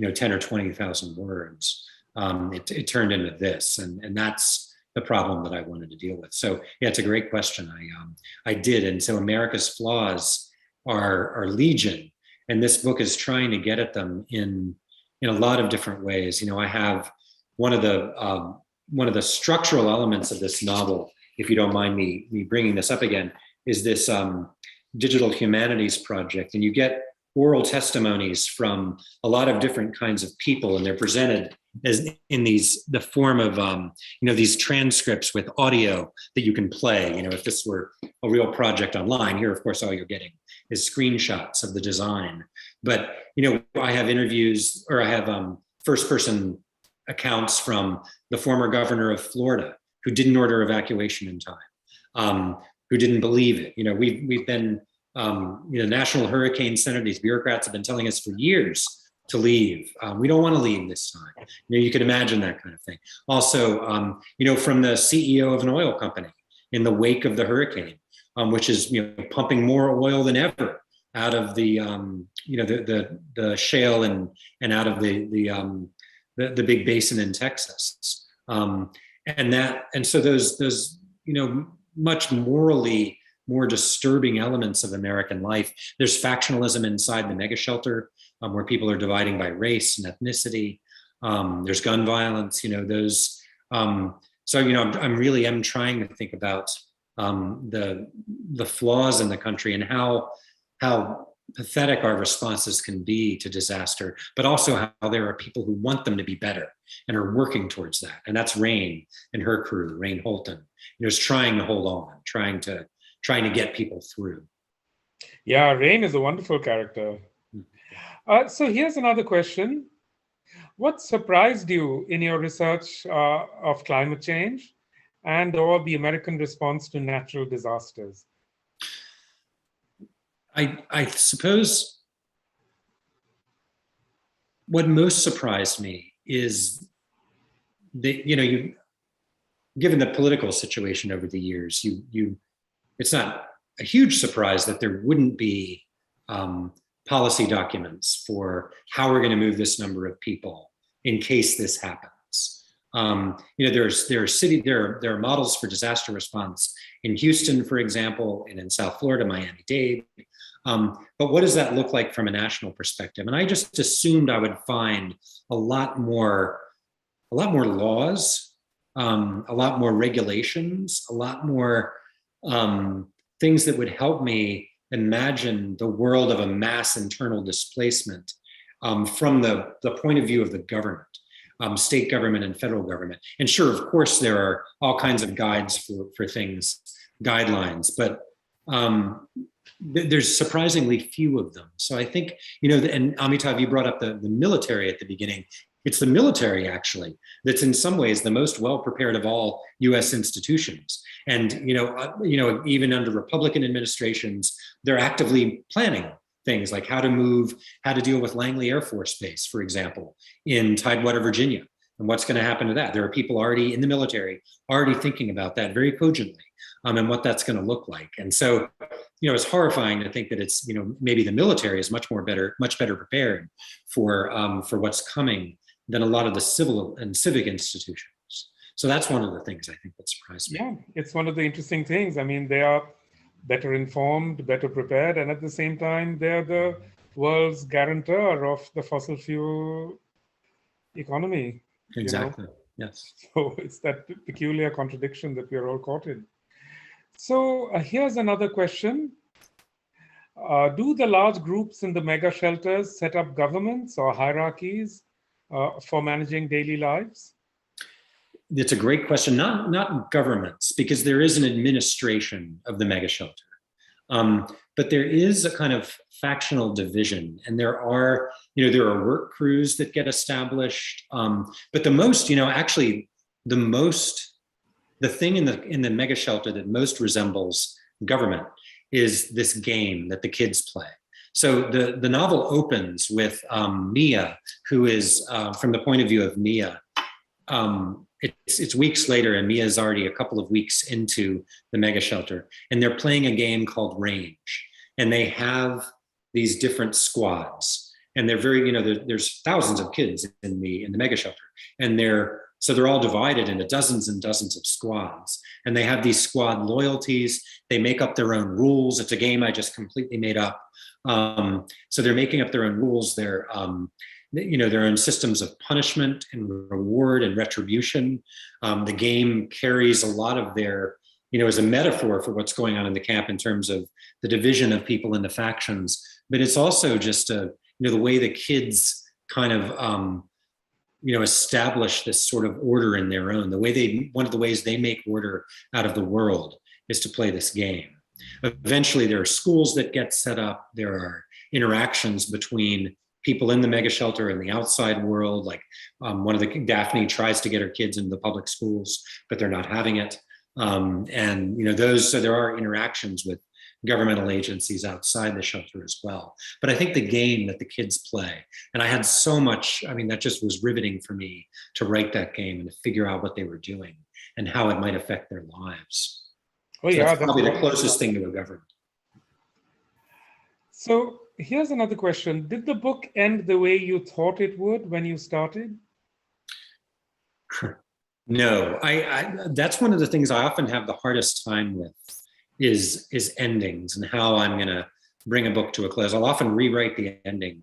10 or 20,000 words. It turned into this, and that's the problem that I wanted to deal with. So yeah, it's a great question. I did, and so America's flaws are legion, and this book is trying to get at them in a lot of different ways. I have one of the structural elements of this novel, if you don't mind me bringing this up again, is this digital humanities project, and you get oral testimonies from a lot of different kinds of people, and they're presented as in the form of these transcripts with audio that you can play. If this were a real project online, here of course all you're getting is screenshots of the design. But I have interviews, or I have first person accounts from the former governor of Florida, who didn't order evacuation in time, who didn't believe it. We've been National Hurricane Center, these bureaucrats have been telling us for years to leave. We don't want to leave this time. You can imagine that kind of thing. Also, from the CEO of an oil company in the wake of the hurricane, which is pumping more oil than ever out of the shale and out of the big basin in Texas, and so those much morally more disturbing elements of American life. There's factionalism inside the mega shelter, where people are dividing by race and ethnicity. There's gun violence. So I'm really trying to think about the flaws in the country, and how pathetic our responses can be to disaster, but also how there are people who want them to be better and are working towards that. And that's Rain and her crew, Rain Holton, is trying to hold on, trying to get people through. Yeah, Rain is a wonderful character. So here's another question. What surprised you in your research of climate change and/or the American response to natural disasters? I suppose what most surprised me is that, given the political situation over the years, it's not a huge surprise that there wouldn't be policy documents for how we're going to move this number of people in case this happens. There are models for disaster response in Houston, for example, and in South Florida, Miami-Dade. But what does that look like from a national perspective? And I just assumed I would find a lot more laws, a lot more regulations, a lot more things that would help me imagine the world of a mass internal displacement from the point of view of the government, state government and federal government. And sure, of course, there are all kinds of guides for things, guidelines, but there's surprisingly few of them. So I think, and Amitav, you brought up the military at the beginning. It's the military, actually, that's in some ways the most well-prepared of all U.S. institutions. And, even under Republican administrations, they're actively planning things like how to deal with Langley Air Force Base, for example, in Tidewater, Virginia, and what's going to happen to that. There are people already in the military already thinking about that very cogently, and what that's going to look like. And so, it's horrifying to think that it's, maybe the military is much better prepared for what's coming than a lot of the civil and civic institutions. So that's one of the things I think that surprised me. Yeah, it's one of the interesting things. I mean, they are better informed, better prepared, and at the same time, they're the world's guarantor of the fossil fuel economy. Exactly, yes. So it's that peculiar contradiction that we're all caught in. So here's another question. Do the large groups in the mega shelters set up governments or hierarchies for managing daily lives? It's a great question. Not governments, because there is an administration of the mega shelter. but there is a kind of factional division, and there are work crews that get established. But the most, actually, the thing in the mega shelter that most resembles government is this game that the kids play. So the novel opens with Mia, who is, from the point of view of Mia, it's weeks later, and Mia's already a couple of weeks into the mega shelter, and they're playing a game called Range, and they have these different squads, and they're very, there's thousands of kids in the mega shelter, and they're all divided into dozens and dozens of squads, and they have these squad loyalties. They make up their own rules. It's a game I just completely made up. So they're making up their own rules. Their own systems of punishment and reward and retribution. The game carries a lot of their, as a metaphor for what's going on in the camp in terms of the division of people in the factions. But it's also just the way the kids kind of, establish this sort of order in their own. One of the ways they make order out of the world is to play this game. Eventually, there are schools that get set up. There are interactions between people in the mega shelter and the outside world. Like Daphne tries to get her kids into the public schools, but they're not having it. So there are interactions with governmental agencies outside the shelter as well. But I think the game that the kids play, and I had so much, that just was riveting for me to write that game and to figure out what they were doing and how it might affect their lives. Oh, yeah, that's probably the closest thing to a government. So here's another question. Did the book end the way you thought it would when you started? No, that's one of the things I often have the hardest time with is endings and how I'm going to bring a book to a close. I'll often rewrite the ending.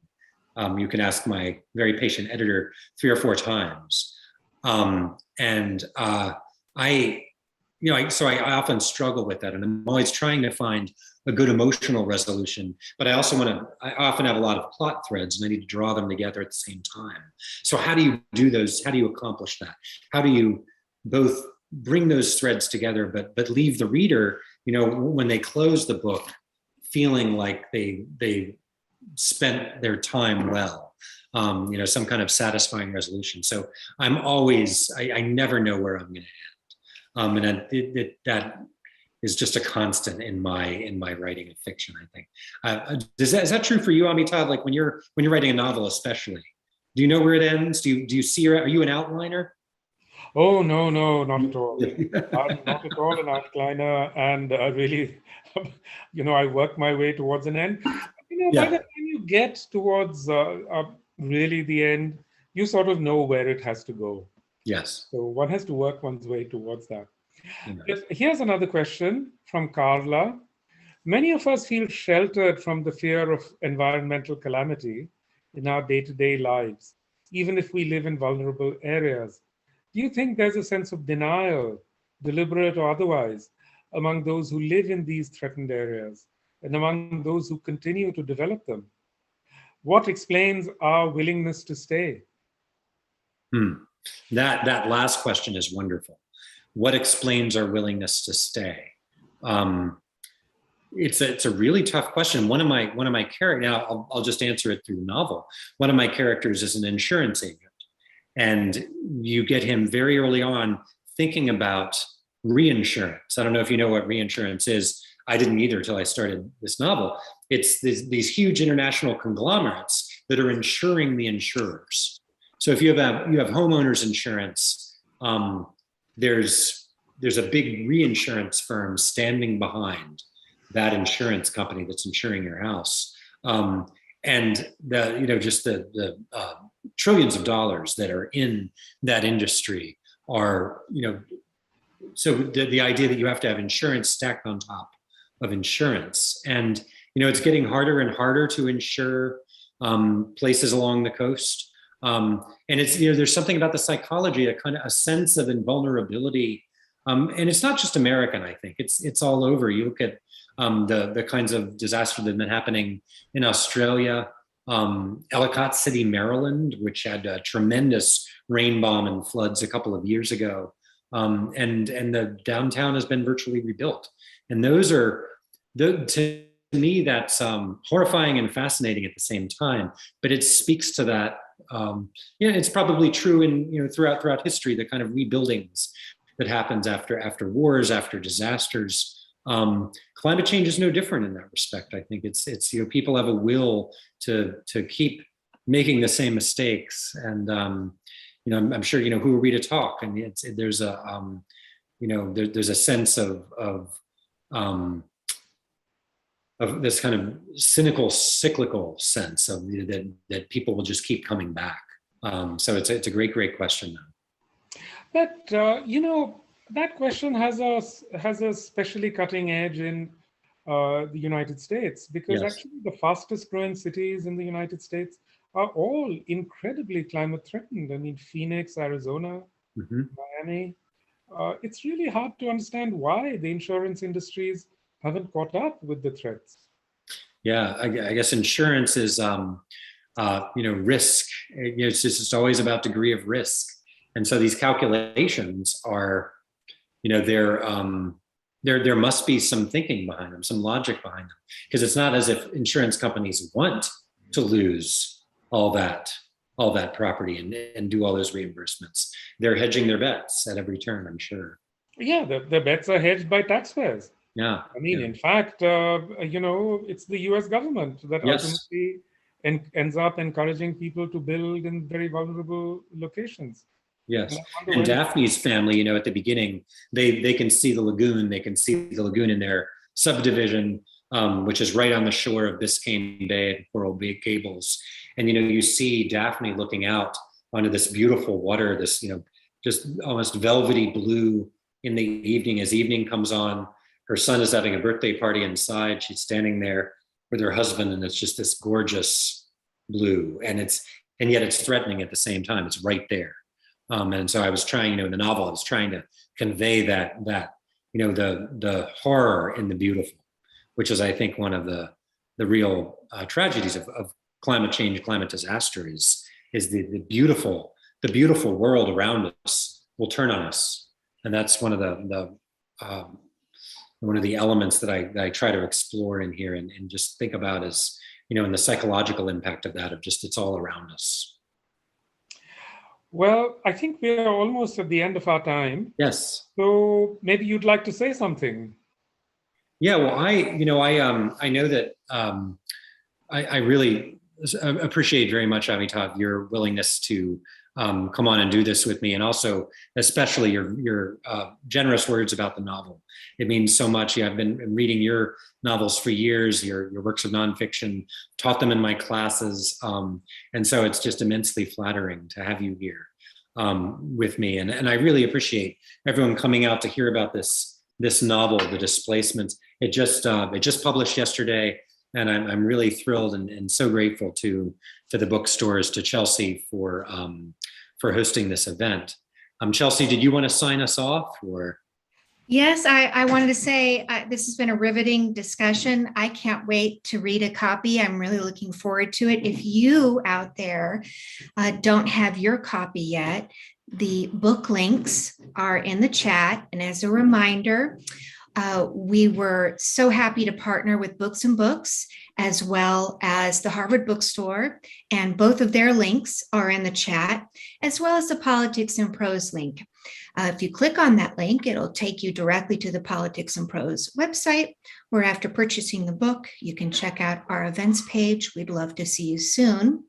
You can ask my very patient editor 3 or 4 times. I often struggle with that, and I'm always trying to find a good emotional resolution, but I often have a lot of plot threads and I need to draw them together at the same time. So how do you do those? How do you accomplish that? How do you both bring those threads together, but leave the reader, when they close the book, feeling like they spent their time well, some kind of satisfying resolution. So I never know where I'm going to end. And that is just a constant in my writing of fiction, I think. Is that true for you, Amitav? Like when you're writing a novel, especially, do you know where it ends? Do you see? Are you an outliner? Oh no, not at all. I'm not at all an outliner, and really, I work my way towards an end. By the time you get towards really the end, you sort of know where it has to go. Yes. So one has to work one's way towards that. But here's another question from Carla. Many of us feel sheltered from the fear of environmental calamity in our day-to-day lives, even if we live in vulnerable areas. Do you think there's a sense of denial, deliberate or otherwise, among those who live in these threatened areas and among those who continue to develop them? What explains our willingness to stay? That last question is wonderful. What explains our willingness to stay? It's a really tough question. One of my characters, now I'll just answer it through the novel. One of my characters is an insurance agent, and you get him very early on thinking about reinsurance. I don't know if you know what reinsurance is. I didn't either till I started this novel. It's these huge international conglomerates that are insuring the insurers. So if you have homeowners insurance, there's a big reinsurance firm standing behind that insurance company that's insuring your house, and the trillions of dollars that are in that industry are so the idea that you have to have insurance stacked on top of insurance, and it's getting harder and harder to insure places along the coast, and it's there's something about the psychology, a sense of invulnerability, and it's not just American. I think it's all over. You look at the kinds of disasters that have been happening in Australia, Ellicott City, Maryland, which had a tremendous rain bomb and floods a couple of years ago, and the downtown has been virtually rebuilt. And those are to me, that's horrifying and fascinating at the same time. But it speaks to that. It's probably true in throughout history, the kind of rebuildings that happens after wars, after disasters. Climate change is no different in that respect. I think it's people have a will to keep making the same mistakes, and I'm sure who are we to talk? And there's a there's a sense of this kind of cyclical sense of that people will just keep coming back. So it's a great question. But that question has a especially cutting edge in the United States, because Yes. actually the fastest growing cities in the United States are all incredibly climate threatened. I mean, Phoenix, Arizona, Mm-hmm. Miami. It's really hard to understand why the insurance industries haven't caught up with the threats. Yeah, I guess insurance is, risk. It's just always about degree of risk, and so these calculations are, there must be some thinking behind them, some logic behind them, because it's not as if insurance companies want to lose all that property and do all those reimbursements. They're hedging their bets at every turn, I'm sure. Yeah, the bets are hedged by taxpayers. Yeah. I mean, yeah. in fact, it's the US government that Yes. ultimately ends up encouraging people to build in very vulnerable locations. Yes. And I wonder And when- Daphne's family, at the beginning, they can see the lagoon. They can see the lagoon in their subdivision, which is right on the shore of Biscayne Bay and Coral Bay Gables. And, you see Daphne looking out onto this beautiful water, this, just almost velvety blue in the evening. As evening comes on, her son is having a birthday party inside. She's standing there with her husband, and it's just this gorgeous blue. And yet it's threatening at the same time. It's right there. And so I was trying, in the novel, I was trying to convey that the horror in the beautiful, which is, I think, one of the real tragedies of climate change, climate disaster is the beautiful world around us will turn on us, and that's one of the elements that I try to explore in here and just think about as and the psychological impact of that, of just it's all around us. Well, I think we are almost at the end of our time. Yes. So maybe you'd like to say something. Yeah. Well, I know that I really appreciate very much, Amitav, your willingness to come on and do this with me, and also especially your generous words about the novel. It means so much. I've been reading your novels for years, your works of nonfiction, taught them in my classes, and so it's just immensely flattering to have you here with me. And I really appreciate everyone coming out to hear about this novel, The Displacements. It just published yesterday. And I'm really thrilled and so grateful to the bookstores, to Chelsea for hosting this event. Chelsea, did you want to sign us off, or? Yes, I wanted to say this has been a riveting discussion. I can't wait to read a copy. I'm really looking forward to it. If you out there don't have your copy yet, the book links are in the chat. And as a reminder, we were so happy to partner with Books and Books, as well as the Harvard Bookstore, and both of their links are in the chat, as well as the Politics and Prose link. If you click on that link, it'll take you directly to the Politics and Prose website, where after purchasing the book, you can check out our events page. We'd love to see you soon.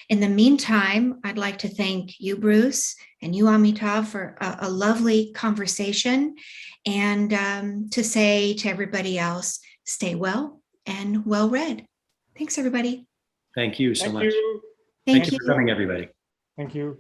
In the meantime, I'd like to thank you, Bruce, and you, Amitav, for a lovely conversation, and to say to everybody else, stay well and well read. Thanks, everybody. Thank you so much. You. Thank you for coming, everybody. Thank you.